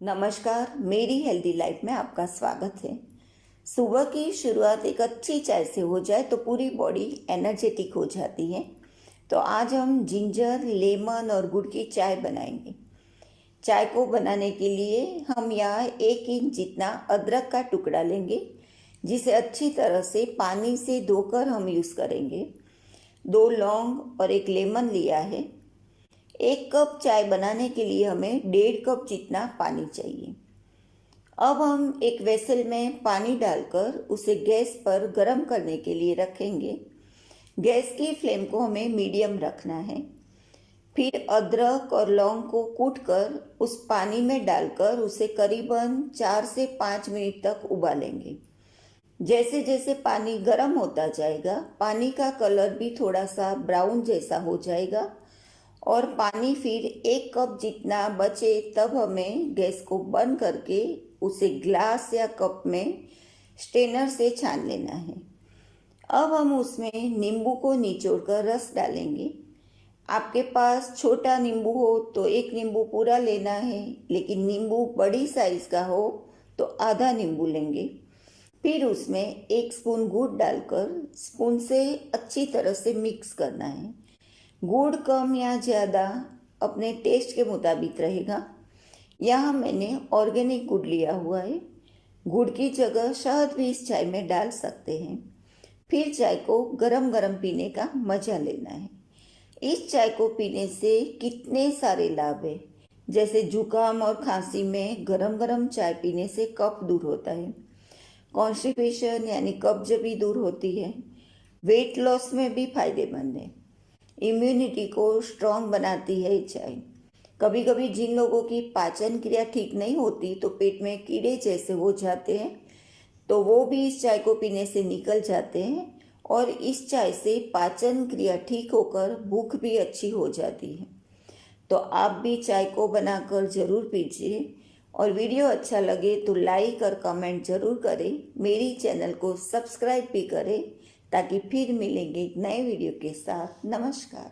नमस्कार, मेरी healthy life में आपका स्वागत है। सुबह की शुरुआत एक अच्छी चाय से हो जाए तो पूरी बॉडी एनर्जेटिक हो जाती है। तो आज हम जिंजर, लेमन और गुड़ की चाय बनाएंगे। चाय को बनाने के लिए हम यहाँ 1 इंच जितना अदरक का टुकड़ा लेंगे, जिसे अच्छी तरह से पानी से धोकर हम यूज़ करेंगे। 2 लौंग और 1 लेमन लिया है। 1 कप चाय बनाने के लिए हमें 1.5 कप जितना पानी चाहिए। अब हम एक वेसल में पानी डालकर उसे गैस पर गर्म करने के लिए रखेंगे। गैस की फ्लेम को हमें मीडियम रखना है। फिर अदरक और लौंग को कूटकर उस पानी में डालकर उसे करीबन 4 से 5 मिनट तक उबालेंगे। जैसे जैसे पानी गर्म होता जाएगा, पानी का कलर भी थोड़ा सा ब्राउन जैसा हो जाएगा और पानी फिर 1 कप जितना बचे तब हमें गैस को बंद करके उसे ग्लास या कप में स्ट्रेनर से छान लेना है। अब हम उसमें नींबू को निचोड़कर रस डालेंगे। आपके पास छोटा नींबू हो तो 1 नींबू पूरा लेना है, लेकिन नींबू बड़ी साइज का हो तो आधा नींबू लेंगे। फिर उसमें 1 स्पून गुड़ डालकर स्पून से अच्छी तरह से मिक्स करना है। गुड़ कम या ज़्यादा अपने टेस्ट के मुताबिक रहेगा। यहाँ मैंने ऑर्गेनिक गुड़ लिया हुआ है। गुड़ की जगह शहद भी इस चाय में डाल सकते हैं। फिर चाय को गरम गरम पीने का मज़ा लेना है। इस चाय को पीने से कितने सारे लाभ हैं, जैसे जुकाम और खांसी में गरम गरम चाय पीने से कफ दूर होता है। कॉन्स्टिपेशन यानी कब्ज भी दूर होती है। वेट लॉस में भी फायदेमंद है। इम्यूनिटी को स्ट्रॉन्ग बनाती है चाय। कभी कभी जिन लोगों की पाचन क्रिया ठीक नहीं होती तो पेट में कीड़े जैसे हो जाते हैं, तो वो भी इस चाय को पीने से निकल जाते हैं और इस चाय से पाचन क्रिया ठीक होकर भूख भी अच्छी हो जाती है। तो आप भी चाय को बनाकर ज़रूर पीजिए और वीडियो अच्छा लगे तो लाइक और कमेंट ज़रूर करें। मेरी चैनल को सब्सक्राइब भी करें ताकि फिर मिलेंगे एक नए वीडियो के साथ। नमस्कार।